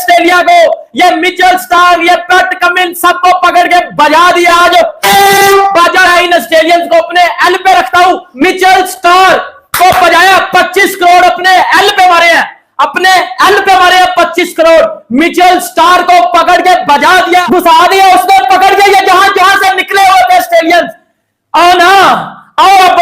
Australia को। ये Mitchell Starc, ये पैट कमिंस सबको पकड़ के बजा दिया। आज बजा इन ऑस्ट्रेलियंस को अपने एल पे रखता हूं। मिचेल स्टार्क को बजाया, 25 करोड़ अपने एल पे मारे हैं, अपने एल पे मारे हैं 25 करोड़। मिचेल स्टार को पकड़ के बजा दिया, घुसा दिया उसने पकड़ के। ये जहां जहां से निकले हुए थे ऑस्ट्रेलियंस, आओ ना, आओ अब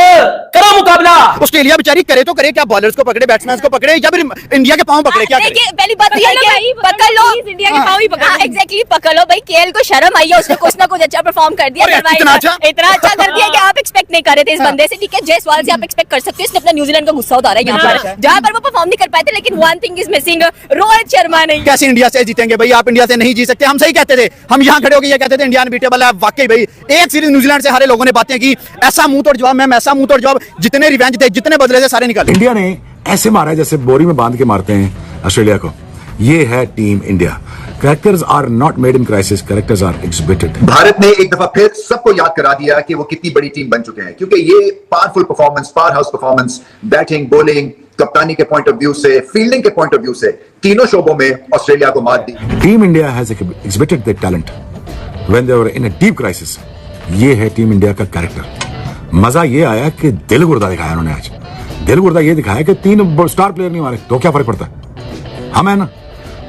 करो मुकाबला। ऑस्ट्रेलिया बेचारी करे तो करे क्या, बॉलर्स को पकड़े, बैट्समैन को पकड़े, या फिर इंडिया के पांव पकड़े, क्या करे? पहली बात तो ये है पकड़ लो, इंडिया के पांव ही पकड़ो। एग्जैक्टली पकड़ लो भाई। केएल को शर्म आई है, उसने कुछ ना कुछ अच्छा परफॉर्म कर दिया, इतना अच्छा कर दिया कि आप एक्सपेक्ट नहीं कर रहे थे इस बंदे से। ठीक है, जयसवाल से आप एक्सपेक्ट कर सकते हो, इसने अपना न्यूजीलैंड का गुस्सा उतारा है यहाँ पर, जहाँ पर वो परफॉर्म नहीं कर पाए थे। लेकिन one thing is missing, Rohit Sharma नहीं। कैसे इंडिया से जीतेंगे भाई? आप इंडिया से नहीं जीत सकते। हम सही कहते थे, हम यहाँ खड़े होकर ये कहते थे इंडिया अनबीटेबल है। वाकई भाई एक सीरीज न्यूजीलैंड से हारे लोगों ने बातें की, ऐसा मुंह तोड़ जवाब, मैम ऐसा मुंह तोड़ जवाब, जितने रिवेंज थे, जितने बदले थे, सारे निकाले। इंडिया ने ऐसे मारा है जैसे बोरी में बांध के मारते हैं ऑस्ट्रेलिया को। ये है team India. Characters are not made in crisis, characters are exhibited. Bharat ने एक दफा फिर सबको याद करा दिया कि वो कितनी बड़ी टीम बन चुके हैं, क्योंकि ये powerful performance, power house performance, batting, bowling, कप्तानी के पॉइंट ऑफ व्यू से, फील्डिंग के पॉइंट ऑफ व्यू से, तीनों शोबों में ऑस्ट्रेलिया को मात दी। Team India has exhibited their talent when they were in a deep crisis. ये है टीम इंडिया का कैरेक्टर। मजा ये आया कि दिल गुर्दा दिखाया उन्होंने आज। दिल गुर्दा ये दिखाया कि 3 स्टार प्लेयर नहीं मारे तो क्या फर्क पड़ता है? हम है ना,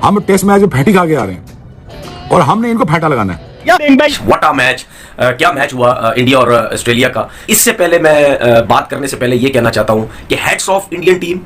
हम टेस्ट मैच में फैटी खा के आ रहे हैं और हमने इनको फैटा लगाना है। व्हाट अ मैच, क्या मैच हुआ इंडिया और ऑस्ट्रेलिया का। इससे पहले मैं बात करने से पहले ये कहना चाहता हूं कि heads of Indian team,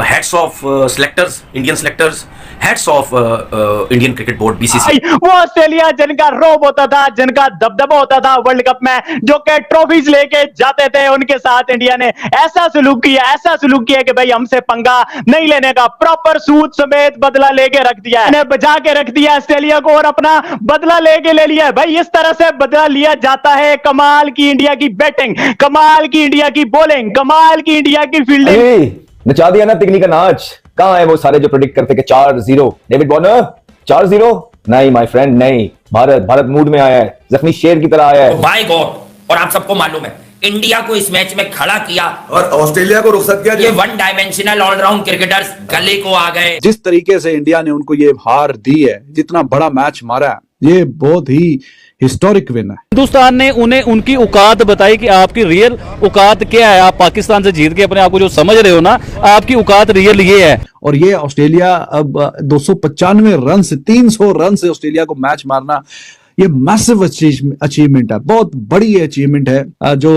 heads of selectors, Indian selectors, heads of Indian cricket board BCCI. वो ऑस्ट्रेलिया जिनका रोब होता था, जिनका दबदबा होता था वर्ल्ड कप में, जो के ट्रॉफीज लेके जाते थे, उनके साथ इंडिया ने ऐसा सलूक किया कि भाई हमसे पंगा नहीं लेने का। प्रॉपर सूद समेत बदला लेके रख दिया, इन्हें बचा के रख दिया ऑस्ट्रेलिया को और अपना बदला लेके ले लिया। भाई इस तरह से बदला लिया जाता है। कमाल की इंडिया की बैटिंग, कमाल की इंडिया की बॉलिंग, कमाल की इंडिया की फील्डिंग। नचा दिया ना तिगनी का नाच। कहां है वो सारे जो प्रेडिक्ट करते कि 4-0 डेविड वार्नर, 4-0? नहीं माय फ्रेंड, नहीं। भारत मूड में आया है, जख्मी शेर की तरह आया है। बाय गॉड, और आप सबको मालूम है इंडिया को इस मैच में खड़ा किया और ऑस्ट्रेलिया को रुखसत किया। ये वन डायमेंशनल ऑलराउंड क्रिकेटर्स गले को आ गए। जिस तरीके से इंडिया ने उनको ये हार दी है, जितना बड़ा मैच मारा है, ये बहुत ही हिस्टोरिक विन है। हिंदुस्तान ने उन्हें उनकी औकात बताई कि आपकी रियल औकात क्या है। आप पाकिस्तान से जीत के अपने आप को जो समझ रहे हो ना, आपकी औकात रियल ये है। और ये ऑस्ट्रेलिया अब 295 रन से, 300 रन से ऑस्ट्रेलिया को मैच मारना, ये मैसिव अचीवमेंट है, बहुत बड़ी अचीवमेंट है। जो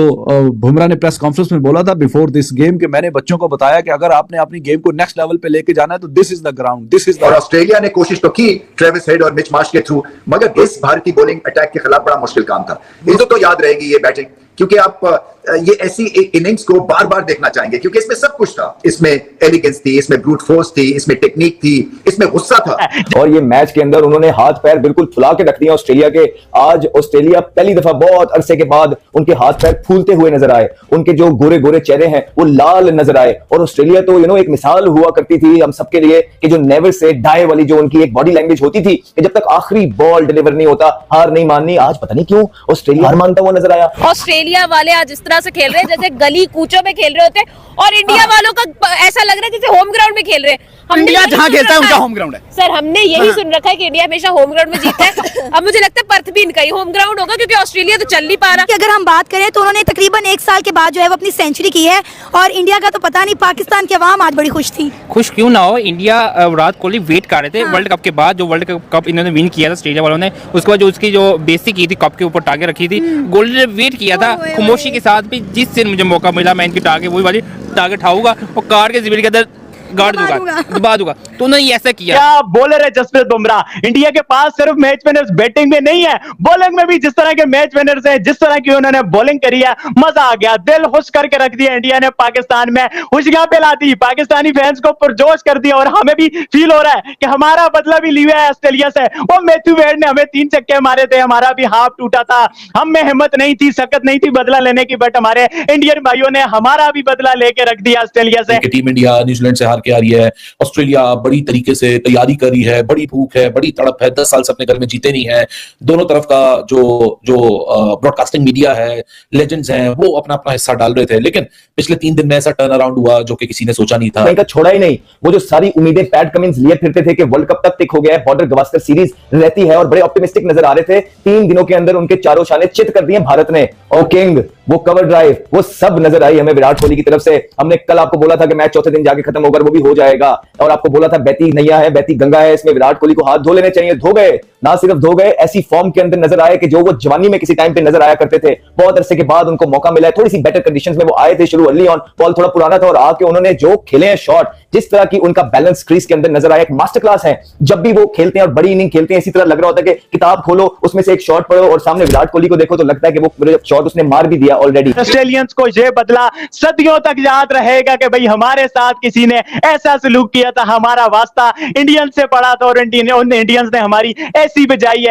बुमराह ने प्रेस कॉन्फ्रेंस में बोला था बिफोर दिस गेम कि मैंने बच्चों को बताया कि अगर आपने अपनी गेम को नेक्स्ट लेवल पे लेके जाना है तो this is the ground, this is the. और ऑस्ट्रेलिया ने कोशिश तो की ट्रेविस हेड और मिच मार्श के थ्रू, मगर इस भारतीय बॉलिंग अटैक के खिलाफ बड़ा मुश्किल काम था। इनको तो याद रहेगी ये बैटिंग, क्योंकि आप ये ऐसी इनिंग्स को बार बार देखना चाहेंगे, क्योंकि इसमें सब कुछ था। इसमें एलिगेंस थी, इसमें ब्रूट फोर्स थी, इसमें टेक्निक थी, इसमें गुस्सा था। और ये मैच के अंदर उन्होंने हाथ पैर बिल्कुल फुला के रख दिया ऑस्ट्रेलिया के। आज ऑस्ट्रेलिया पहली दफा बहुत अरसे के बाद उनके हाथ पैर फूलते हुए नजर आए, उनके जो गोरे गोरे चेहरे हैं वो लाल नजर आए। और ऑस्ट्रेलिया तो एक मिसाल हुआ करती थी हम सबके लिए कि जो नेवर से डाई वाली जो उनकी एक बॉडी लैंग्वेज होती थी कि जब तक आखिरी बॉल डिलीवर नहीं होता हार नहीं माननी। आज पता नहीं क्यों ऑस्ट्रेलिया हार मानता हुआ नजर आया। ऑस्ट्रेलिया वाले आज इस तरह से खेल रहे हैं जैसे गली कूचों में खेल रहे होते हैं, और इंडिया वालों का ऐसा लग रहा है जैसे होम ग्राउंड में खेल रहे हैं। इंडिया जहां खेलता है उनका होम ग्राउंड है। सर हमने यही सुन रखा है कि इंडिया हमेशा होम ग्राउंड में जीता है। अब मुझे लगता है पर्थ भी इनका ही होम ग्राउंड होगा, क्योंकि ऑस्ट्रेलिया तो चल नहीं पा रहा। अगर हम बात करें तो उन्होंने तकरीबन 1 साल के बाद जो है वो अपनी सेंचुरी की है, और इंडिया का तो पता नहीं। पाकिस्तान के अवाम आज बड़ी खुश थी। खुश क्यों ना हो, इंडिया विराट कोहली वेट कर रहे थे वर्ल्ड कप के बाद। जो वर्ल्ड कप इन्होंने विन किया था ऑस्ट्रेलिया वालों ने, उसके बाद जो उसकी जो बेइज्जती की थी, कप के ऊपर टांगे रखी थी, गोल्ड ने वेट किया था खामोशी के साथ भी। जिस दिन मुझे मौका मिला मैं इनकी टांगे वही वाली टांगे उठाऊंगा और कार के जिबिल के अंदर गाड़ दूंगा, दबा दूंगा। तो उन्होंने ऐसा किया। क्या बॉलर है जसप्रीत बुमराह। इंडिया के पास सिर्फ मैच विनर्स बैटिंग में नहीं है, बॉलिंग में भी जिस तरह के मैच विनर्स हैं, जिस तरह की उन्होंने बॉलिंग करी है, मजा आ गया। दिल खुश करके रख दिया इंडिया ने। पाकिस्तान में खुशियां फैला दी, पाकिस्तानी फैंस को पुरजोश कर दिया। और हमें भी फील हो रहा है कि हमारा बदला भी लिया है ऑस्ट्रेलिया से। वो मैथ्यू वेड ने हमें 3 छक्के मारे थे, हमारा भी हाफ टूटा था, हम में हिम्मत नहीं थी, सकत नहीं थी बदला लेने की, बट हमारे इंडियन भाइयों ने हमारा भी बदला लेके रख दिया ऑस्ट्रेलिया से। टीम इंडिया न्यूजीलैंड से हार के आ रही है। ऑस्ट्रेलिया बड़ी तरीके से तैयारी कर रही है, बड़ी भूख है, बड़ी तड़प है, 10 साल से अपने घर में जीते नहीं है। दोनों तरफ का जो ब्रॉडकास्टिंग मीडिया है, लेजेंड्स हैं, वो अपना अपना हिस्सा डाल रहे थे, लेकिन पिछले 3 दिन में ऐसा टर्न अराउंड हुआ जो कि किसी ने सोचा नहीं था। का छोड़ा ही नहीं, वो जो सारी उम्मीदें पैट कमिंस लिए फिरते थे कि वर्ल्ड कप तक टिक हो गया है, बॉर्डर गवास्कर सीरीज रहती है, और बड़े ऑप्टिमिस्टिक नजर आ रहे थे। 3 दिनों के अंदर उनके चारों शाने चित कर दिए भारत ने। ओ किंग, वो कवर ड्राइव, वो सब नजर आई हमें विराट कोहली की तरफ से। हमने कल आपको बोला था कि मैच चौथे दिन जाके खत्म होकर वो भी हो जाएगा, और आपको बोला था बहती नैया है, बहती गंगा है, इसमें विराट कोहली को हाथ धो लेने चाहिए। धो गए, ना सिर्फ धो गए, ऐसी फॉर्म के अंदर नजर आए कि जो वो जवानी में किसी टाइम पे नजर आया करते थे। बहुत अरसे के बाद उनको मौका मिला है, थोड़ी सी बेटर कंडीशंस में वो आए थे शुरू अर्ली ऑन, बॉल थोड़ा पुराना था, और आके उन्होंने जो खेले हैं शॉट, जिस तरह की उनका बैलेंस क्रीज के अंदर नजर आया, एक मास्टर क्लास है। जब भी वो खेलते हैं और बड़ी इनिंग खेलते हैं, इसी तरह लग रहा होता है कि किताब खोलो, उसमें से एक शॉट पढ़ो, और सामने विराट कोहली को देखो तो लगता है कि वो शॉट उसने मार भी दिया ऑलरेडी। ऑस्ट्रेलियंस को यह बदला सदियों तक याद रहेगा कि भाई हमारे साथ किसी ने ऐसा सलूक किया था, हमारा वास्ता इंडियंस से पड़ा था, और इंडियंस ने हमारी ऐसी बजाई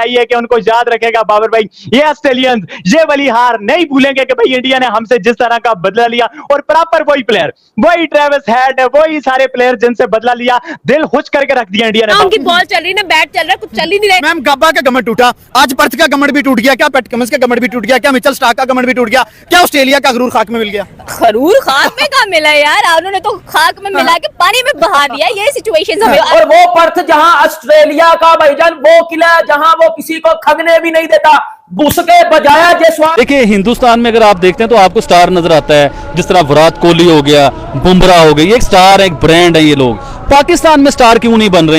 है कि उनको याद रखेगा बाबर भाई। ये ऑस्ट्रेलियंस ये वाली हार नहीं भूलेंगे कि भाई इंडिया ने हमसे जिस तरह का बदला लिया, और प्रॉपर वही प्लेयर, वही ट्रेविस हेड, वही सारे प्लेयर जिनसे बदला लिया, दिल खुश करके रख दिया इंडिया ने। उनकी बॉल चल रही ना, बैट चल रहा है, कुछ चल ही नहीं रहा। मैम गब्बा का गमन टूटा, आज पर्थ का गमन भी टूट गया, क्या पैट कमिंस का गमन भी टूट गया, क्या मिचेल स्टार्क का गमन भी टूट गया, क्या ऑस्ट्रेलिया का गरूर खाक में मिल गया? खरूर खाक में कहाँ मिला यार, उन्होंने तो खाक में मिला के पानी में बहा दिया। ये सिचुएशन हमें, और वो पर्थ जहां ऑस्ट्रेलिया का भाईजान वो किला है जहां वो किसी को खगने भी नहीं देता, उसके बजाया जयसवाल। देखिए हिंदुस्तान में अगर आप देखते हैं तो आपको स्टार नजर आता है, जिस तरह विराट कोहली हो गया, बुमराह हो गई, एक स्टार है, एक ब्रांड है ये लोग। पाकिस्तान में स्टार क्यों नहीं बन रहे?